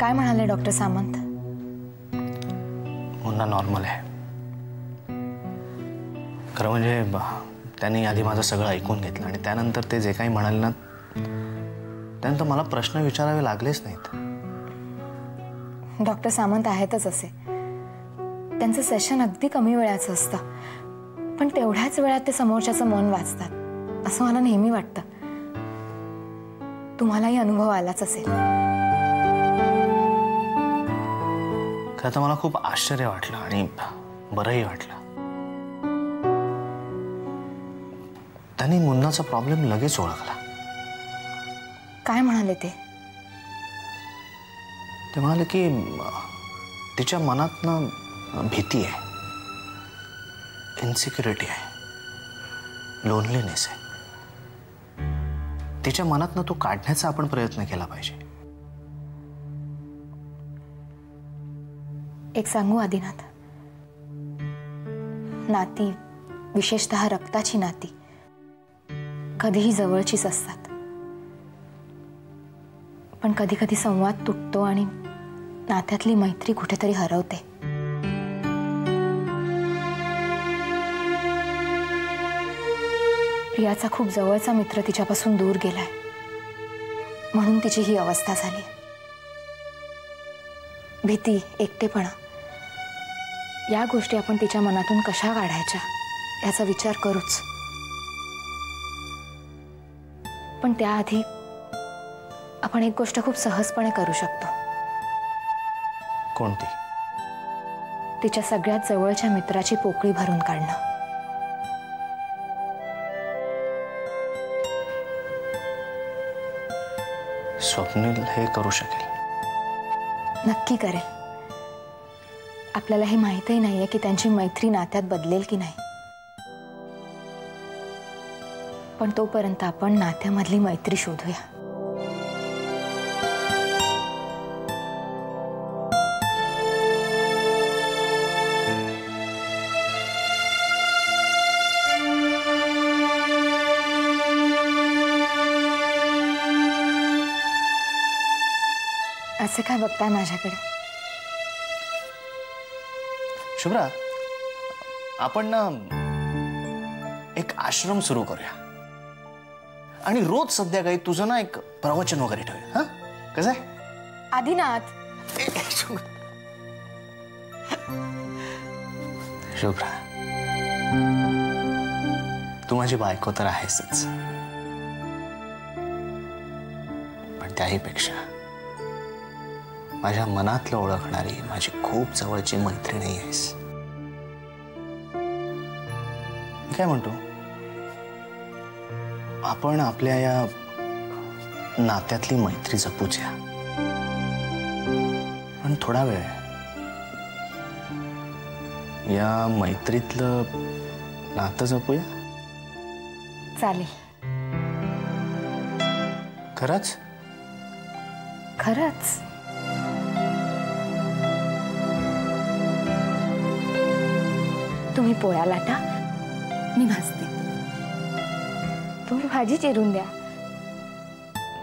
काय म्हणाले doctor Samant? Munna normal आहे. खरं म्हणजे त्यांनी आधी माझं सगळं ऐकून घेतलं आणि त्यानंतर ते जे काही म्हणाले ना, त्यानंतर मला प्रश्न विचारावे लागलेच नाहीत. डॉक्टर सामंत आहेतच असे. त्यांचं सेशन अगदी कमी वेळाचं असतं, पण तेवढ्याच वेळात ते समोरच्याचं मन वाचतात असं मला नेहमी वाटतं. तुम्हालाही अनुभव आलाच असेल. खरं तर मला खूप आश्चर्य वाटलं आणि बरंही वाटलं. त्यांनी मुन्नाचा प्रॉब्लेम लगेच ओळखला. काय म्हणाले ते? ते म्हणाले की तिच्या मनात ना भीती आहे, इन्सिक्युरिटी आहे, लोनलीनेस आहे. तिच्या मनात ना तो काढण्याचा आपण प्रयत्न केला पाहिजे. एक सांगू आदिनाथ, नाती, विशेषतः रक्ताची नाती कधीही जवळचीच असतात, पण कधी कधी संवाद तुटतो आणि नात्यातली मैत्री कुठेतरी हरवते. प्रियाचा खूप जवळचा मित्र तिच्यापासून दूर गेलाय, म्हणून तिची ही अवस्था झाली. भीती, एकटेपणा या गोष्टी आपण तिच्या मनातून कशा काढायच्या याचा विचार करूच. पण त्याआधी आपण एक गोष्ट खूप सहजपणे करू शकतो. कोणती? तिच्या सगळ्यात जवळच्या मित्राची पोकळी भरून काढणं. स्वप्नील हे करू शकेल. नक्की करेल. आपल्याला हे माहीतही नाहीये की त्यांची मैत्री नात्यात बदलेल की नाही, पण तोपर्यंत आपण नात्यामधली मैत्री शोधूया. असे काय बघताय माझ्याकडे? शुभ्रा, आपण ना एक आश्रम सुरू करूया आणि रोज संध्याकाळी तुझं ना एक प्रवचन वगैरे ठेवूया. हा, कसं आहे? आदिनाथ, शुभ्रा, तू माझी बायको तर आहेसच, पण त्याही पेक्षा माझ्या मनातलं ओळखणारी माझी खूप जवळची मैत्रीण आहेस. काय म्हणतो, आपण आपल्या या नात्यातली मैत्री जपूया, पण थोडा वेळ या मैत्रीतलं नातं जपूया. चालेल. खरंच? खरंच. तुम्ही पोळ्या लाटा, मी भाजते. तुम्ही भाजी चिरून द्या,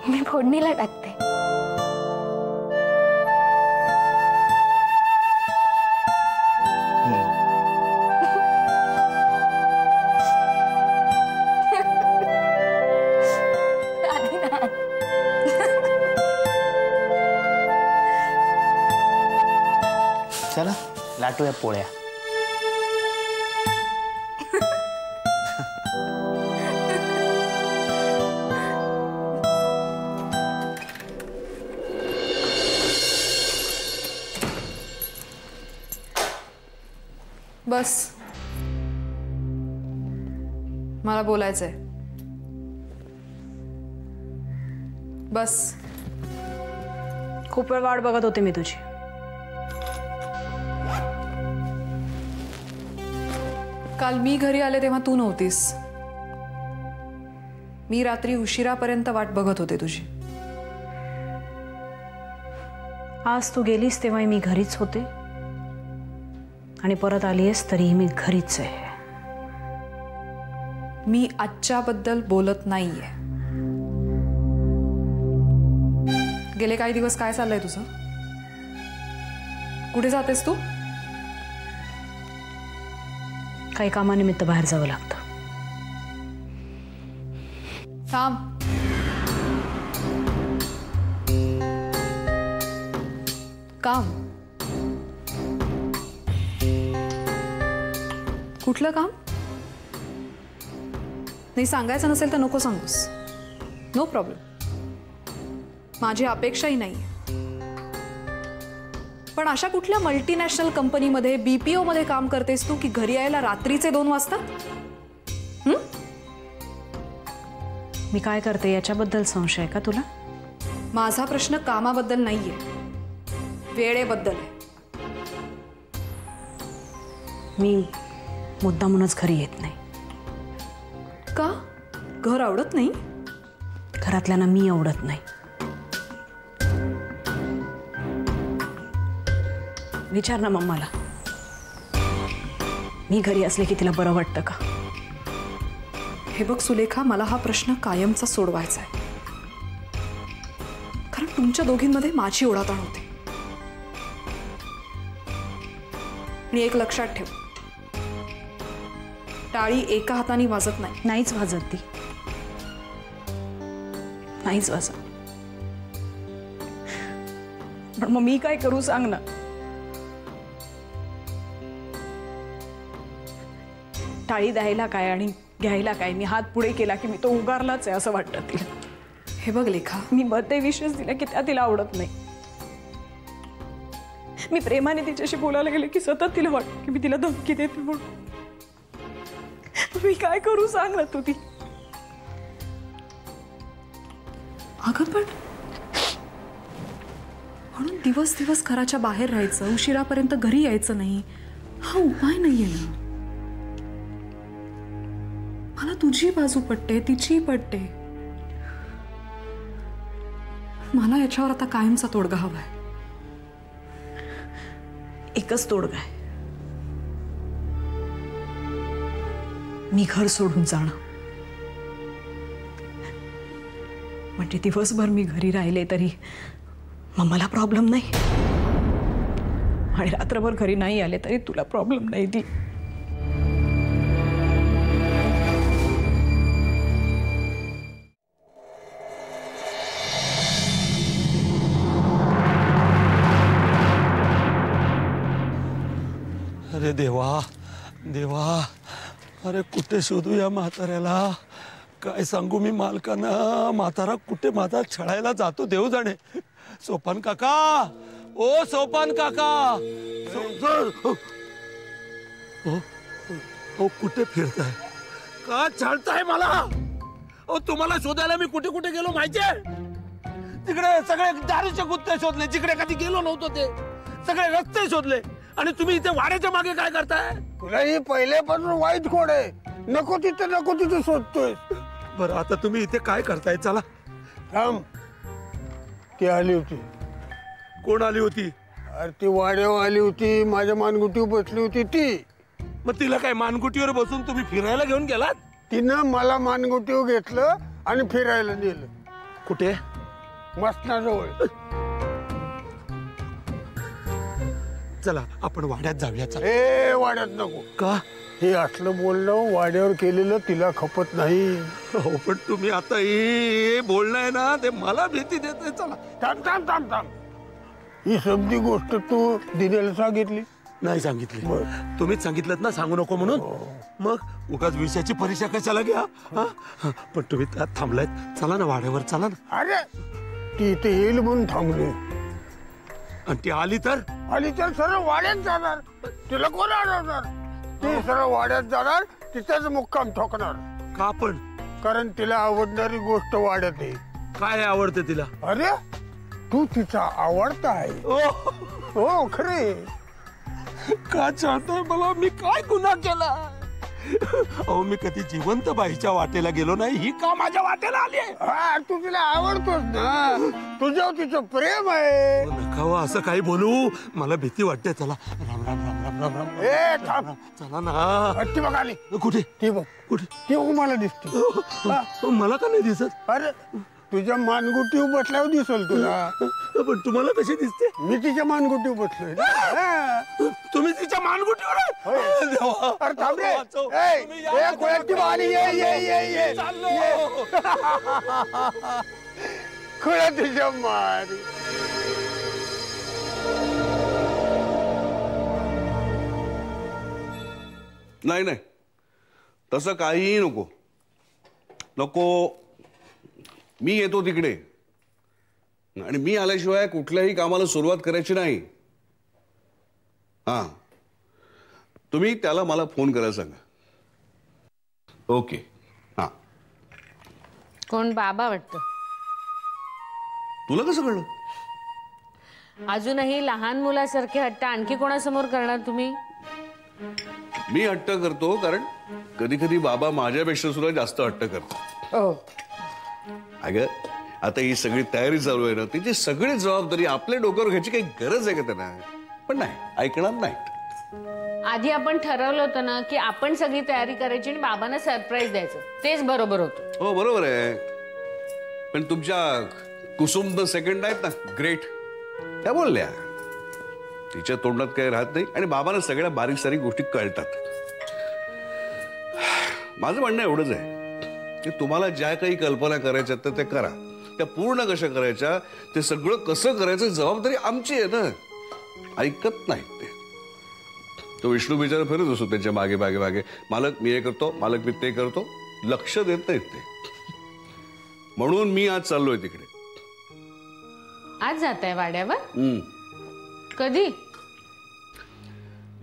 मी फोडणीला टाकते. चला लाटूया पोळ्या. बस, मला बोलायचंय. बस. खूप वेळ वाट बघत होते मी तुझी. काल मी घरी आले तेव्हा तू नव्हतीस. मी रात्री उशिरापर्यंत वाट बघत होते तुझी. आज तू गेलीस तेव्हा मी घरीच होते आणि परत आलीस तरीही मी घरीच आहे. मी आजच्याबद्दल बोलत नाहीये. गेले काही दिवस काय चाललंय तुझं? कुठे जातेस तू? काही कामानिमित्त बाहेर जावं लागतं. थांब. काम? कुठलं काम? नाही सांगायचं नसेल तर नको सांगूस. No problem. माझी अपेक्षाही नाही. पण अशा कुठल्या मल्टीनॅशनल कंपनीमध्ये BPO मध्ये काम करतेस तू की घरी यायला रात्रीचे 2 वाजतात? मी काय करते याच्याबद्दल संशय आहे का तुला? माझा प्रश्न कामाबद्दल नाहीये, वेळेबद्दल आहे. मी मुद्दामूनच घरी येत नाही. का? घर आवडत नाही? घरातल्यांना मी आवडत नाही. विचार ना मम्माला, मी घरी असले की तिला बरं वाटतं का? हे बघ सुलेखा, मला हा प्रश्न कायमचा सोडवायचा आहे. कारण तुमच्या दोघींमध्ये माझी ओढाताण होते. आणि एक लक्षात ठेव, टाळी एका हाताने वाजत नाही. नाहीच वाजत ती, नाहीच वाजत. पण मग मी काय करू सांग ना? टाळी द्यायला काय आणि घ्यायला काय? मी हात पुढे केला की मी तो उगारलाच आहे असं वाटतं तिला. हे बघ लेखा, मी मध्ये विश्वास दिला की त्या तिला आवडत नाही. मी प्रेमाने तिच्याशी बोलायला गेले की सतत तिला वाटतं की मी तिला धमकी देते म्हणून. मी काय करू सांग ना तू? ती अगं पण म्हणून दिवस दिवस घराच्या बाहेर राहायचं, उशिरापर्यंत घरी यायचं नाही, हा उपाय नाहीये ना. मला तुझी बाजू पटते, तिची पटते. मला याच्यावर आता कायमचा तोडगा हवाय. एकच तोडगा आहे, मी घर सोडून जाणं. म्हणजे दिवसभर मी घरी राहिले तरी मग मला प्रॉब्लेम नाही, आणि रात्रभर घरी नाही आले तरी तुला प्रॉब्लेम नाही. ती अरे देवा देवा, अरे कुठे शोधू या म्हाताऱ्याला? काय सांगू मी मालकांना? म्हातारा कुठे माझा छळायला जातो देव जाणे. सोपान काका, ओ सोपान काका, ओ कुठे फिरताय? का छळताय मला? ओ तुम्हाला शोधायला मी कुठे कुठे गेलो माहितीये? तिकडे सगळे दारूचे गुत्ते शोधले, जिकडे कधी गेलो नव्हतो ते सगळे रस्ते शोधले, आणि तुम्ही इथे वाड्याच्या मागे काय करताय? तुला ही पहिल्यापासून वाईट खोड आहे. नको तिथे शोधतोय. बरं आता तुम्ही इथे काय करताय? चला थांब. ती आली होती. कोण आली होती? अरे ती वाड्यावर आली होती, माझ्या मानगुटीवर बसली होती ती. मग तिला काय मानगुटीवर बसून तुम्ही फिरायला घेऊन गेलात? तिनं मला मानगुटीवर घेतलं आणि फिरायला नेलं. कुठे? मसनाजवळ. चला आपण वाड्यात जाऊया. चला. ए वाड्यात नको. का? हे असलं बोलणं वाड्यावर केलेलं तिला खपत नाही. हो पण तुम्ही आता हे बोलणं आहे ना, ते मला भीती देते. चला. थांब थांब थांब थांब. ही समजी गोष्ट तू दिनेला सांगितली? नाही सांगितली. तुम्हीच सांगितलं ना सांगू नको म्हणून. मग उगाच विषयाची परीक्षा कशाला घ्या? पण तुम्ही त्यात थांबलायत. चला ना वाड्यावर, चला ना. अरे ती इथे येईल म्हणून थांबले. आणि ती आली तर सरळ वाड्यात जाणार. तिला कोण अडवणार? ती सरळ वाड्यात जाणार, तिथेच मुक्काम ठोकणार. का पण? कारण तिला आवडणारी गोष्ट वाड्यात आहे. काय आवडते तिला? अरे तू तिचा आवडता आहे. हो खरे. का चाहतोय मला? मी काय गुन्हा केला? अहो मी कधी जिवंत बाईच्या वाटेला गेलो नाही, ही का माझ्या वाटेला आली आहे? तू तिला आवडतोस ना, तुझ्यावर तिचं प्रेम आहे. नका असं काही बोलू, मला भीती वाटते. चला. राम राम राम राम राम राम. ए थांब. चला ना. ती बघ आली. कुठे? ती बघ. कुठे? ती बघ मला दिसते. मला का नाही दिसत? अरे तुझ्या मानगुटीवर बसल्यावर दिसल तुला. पण तुम्हाला कशी दिसते? मी तिच्या मानगुटीवर बसलोय ना. हा. तुम्ही तिच्या मानगुटीवर आहात? देवा. अरे थांब रे. वाचव. ए, तुम्ही या. ए, कोळ्याची बाळी, ये ये ये ये चाललो. खुळ्या तुझ्या मारी. नाही नाही, तसं काहीही नको. नको, मी येतो तिकडे आणि मी आल्याशिवाय कुठल्याही कामाला सुरुवात करायची नाही. हां, तुम्ही त्याला मला फोन करायला सांगा. ओके. हां. कोण? बाबा वाटतं. तुला कसं कळलं? अजूनही लहान मुलासारखे हट्ट आणखी कोणासमोर करणार तुम्ही? मी हट्ट करतो कारण कधी कधी बाबा माझ्यापेक्षा सुद्धा जास्त हट्ट करतात. अगं, आता ही सगळी तयारी चालू आहे ना, तिची सगळी जबाबदारी आपल्या डोक्यावर घ्यायची काही गरज आहे का त्यांना? पण नाही, ऐकणार नाहीत. आधी आपण ठरवलं होतं ना की आपण सगळी तयारी करायची आणि बाबांना सरप्राईज द्यायचं. तेच बरोबर होतं. हो, बरोबर आहे. पण तुमच्या कुसुम द सेकंड आहेत ना, ग्रेट, त्या बोलल्या. तिच्या तोंडात काही राहत नाही आणि बाबांना सगळ्या बारीक सारीक गोष्टी कळतात. माझं म्हणणं एवढंच आहे की तुम्हाला ज्या काही कल्पना करायच्या तर ते करा. त्या पूर्ण कशा करायच्या, ते सगळं कसं करायचं जबाबदारी आमची आहे ना. ऐकत नाहीत ते. तो विष्णू बिचारा फिरत असतो त्यांच्या मागे मागे मागे, मालक मी हे करतो, मालक मी ते करतो. लक्ष देत नाहीत ते. म्हणून मी आज चाललोय तिकडे. आज जात आहे वाड्यावर? कधी?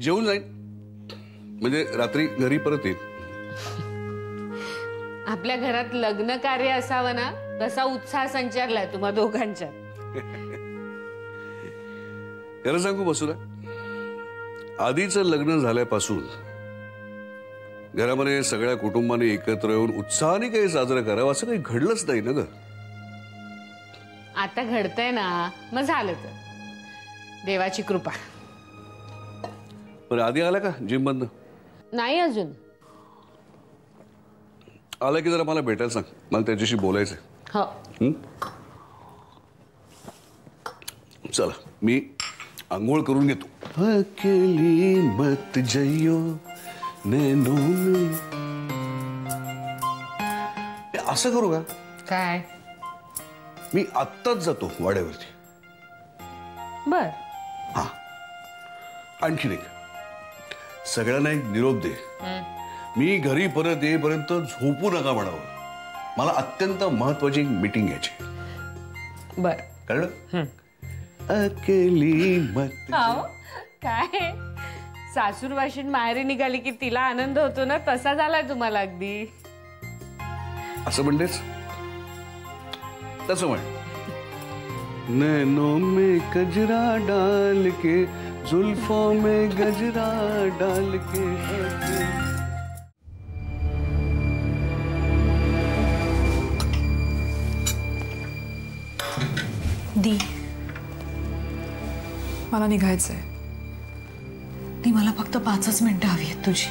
जेवून जाईन, म्हणजे रात्री घरी परत येईल. आपल्या घरात लग्न कार्य असावं ना, तसा उत्साह संचारलाय तुम्हा दोघांच्या. खरं सांगू बसूला, आधीचं लग्न झाल्यापासून घरामध्ये सगळ्या कुटुंबाने एकत्र येऊन उत्साहाने काही साजरं करावं असं काही घडलंच नाही ना ग. आता घडतंय ना, मग झालं तर देवाची कृपा. पण आधी आला का जिम मधनं? नाही अजून. आला की जरा मला भेटायला सांग, मला त्याच्याशी बोलायचंय. हो. चला, मी आंघोळ करून घेतो. अकेली मत जइयो नैनों में. असं करू का? काय? मी आत्ताच जातो वाड्यावरती. बर. हा, आणखीन एक, सगळ्यांना एक निरोप दे. मी घरी परत येईपर्यंत झोपू नका म्हणावं. मला अत्यंत महत्वाची मीटिंग घ्यायची. बर. कळलं? अकेली मत. काय सासूर वाशीन माहेरी निघाली की तिला आनंद होतो ना, तसा झालाय तुम्हाला अगदी. असं म्हणतेस? तसं म्हण. नैनों में गजरा डाल के, जुल्फों में गजरा डाल के. दी, मला निघायचंय. दी, मला फक्त 5 मिनिटं हवी आहेत तुझी.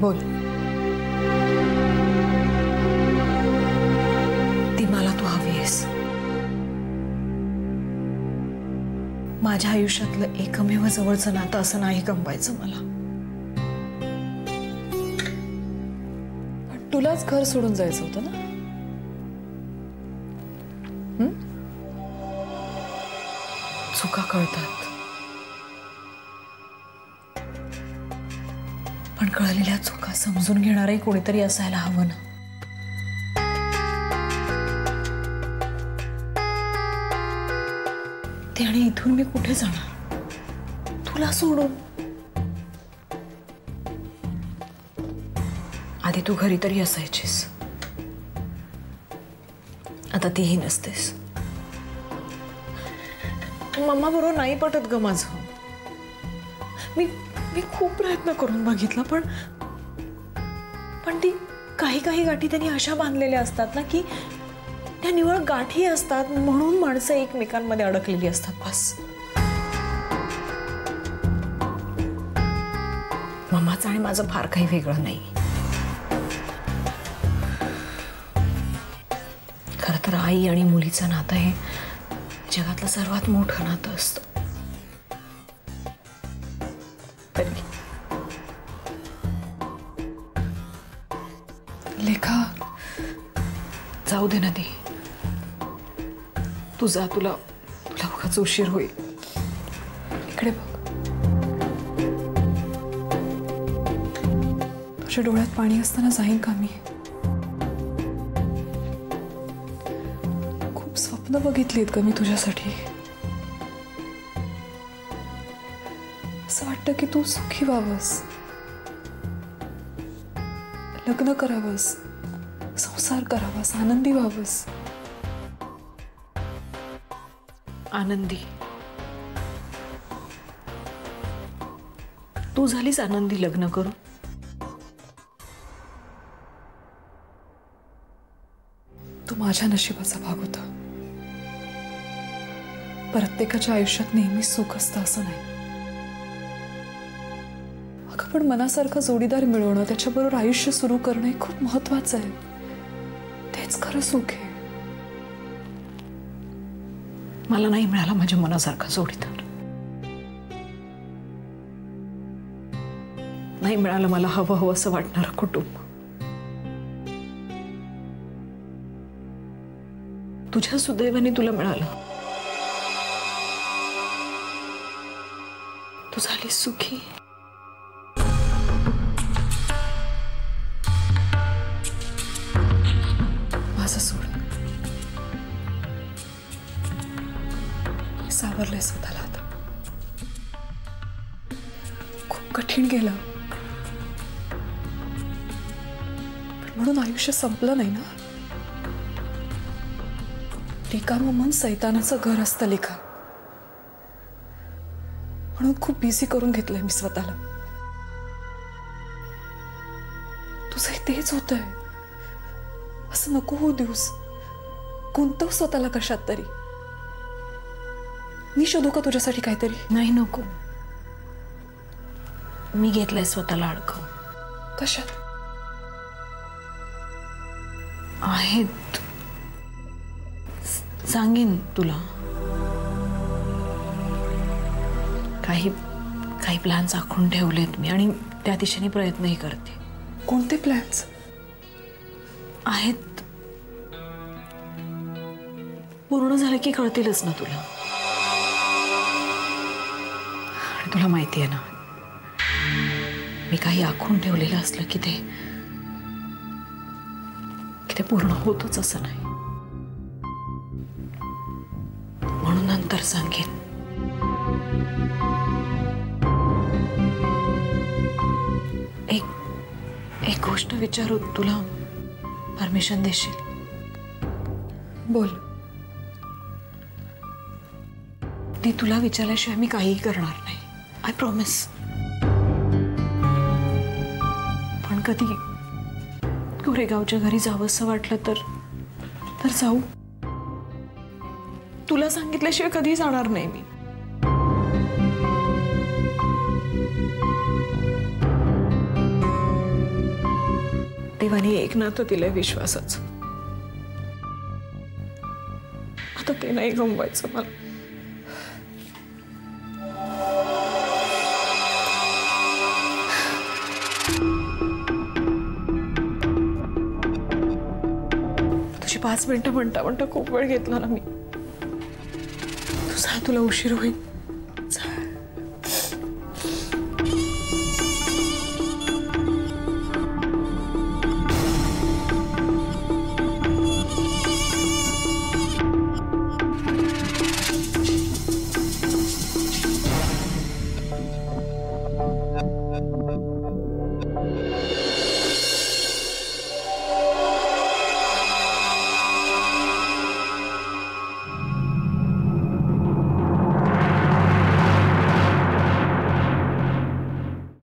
बोल. ती मला तू हवी आहेस. माझ्या आयुष्यातलं एकमेव जवळचं नातं असं नाही गमवायचं मला. पण तुलाच घर सोडून जायचं होतं ना. चुका कळतात, पण कळलेल्या चुका समजून घेणारही कोणीतरी असायला हवं ना. ते आणि इथून मी कुठे जाणार तुला सोडून? आधी तू घरी तरी असायचीस, आता तीही नसतेस. मम्मा बरोबर नाही पटत ग माझं. मी खूप प्रयत्न करून बघितला, पण ती काही गाठी त्यांनी अशा बांधलेल्या असतात ना की त्या निवळ गाठी असतात, म्हणून माणसं एकमेकांमध्ये अडकलेली असतात. बस मम्मा, तुझं आणि माझं फार काही वेगळं नाही. खरं तर आई आणि मुलीचं नातं हे जगातलं सर्वात मोठं नातं असतं. तरी लेखा जाऊ दे ना ती. तुझा तुला उगाच उशीर होईल. इकडे बघ. तुझ्या डोळ्यात पाणी असताना जाईन का मी? खूप स्वप्न बघितलीत का मी तुझ्यासाठी. असं वाटतं की तू सुखी व्हावंस, लग्न करावंस, संसार करावास, आनंदी व्हावंस. आनंदी? तू झालीस आनंदी लग्न करून? तो माझ्या नशिबाचा भाग होता. प्रत्येकाच्या आयुष्यात नेहमी सुख असतं असं नाही. अगं पण मनासारखा जोडीदार मिळवणं, त्याच्याबरोबर आयुष्य सुरू करणं हे खूप महत्वाचं आहे. तेच खरं सुख आहे. मला नाही मिळाला माझ्या मनासारखा जोडीदार. नाही मिळालं मला हवं असं वाटणारं कुटुंब. तुझ्या सुदैवाने तुला मिळालं. तू झालीस सुखी. माझं सोड. सावरलंय स्वतःला आता. खूप कठीण गेलं, पण म्हणून आयुष्य संपलं नाही ना. रिकामं मन सैतानाचं घर असतं लेखा. म्हणून खूप बिझी करून घेतलंय मी स्वतःला. तुझंही तेच होतंय. असं नको होऊ देऊस. गुंतव स्वतःला कशात तरी. मी शोधू का तुझ्यासाठी काहीतरी? नाही नको. मी घेतलंय स्वतःला अडकव. कशात? आहेत, सांगेन तुला. काही प्लॅन्स आखून ठेवलेत मी आणि त्या दिशेने प्रयत्नही करते. कोणते प्लॅन्स आहेत? पूर्ण झाले की कळतीलच ना तुला. आणि तुला माहिती आहे ना, मी काही आखून ठेवलेलं असलं की ते पूर्ण होतच असं नाही. म्हणून नंतर सांगेन. एक गोष्ट विचारू तुला, परमिशन देशील? बोल. ती तुला विचारल्याशिवाय मी काहीही करणार नाही. I promise. पण कधी गोरेगावच्या घरी जावंसं वाटलं तर जाऊ. तुला सांगितल्याशिवाय कधी जाणार नाही मी. देवाने एक नातं दिलंय विश्वासाचं. आता ते नाही गमवायचं मला. तुझी 5 मिनिटं म्हणता खूप वेळ घेतला ना मी. तुला उशीर होईल.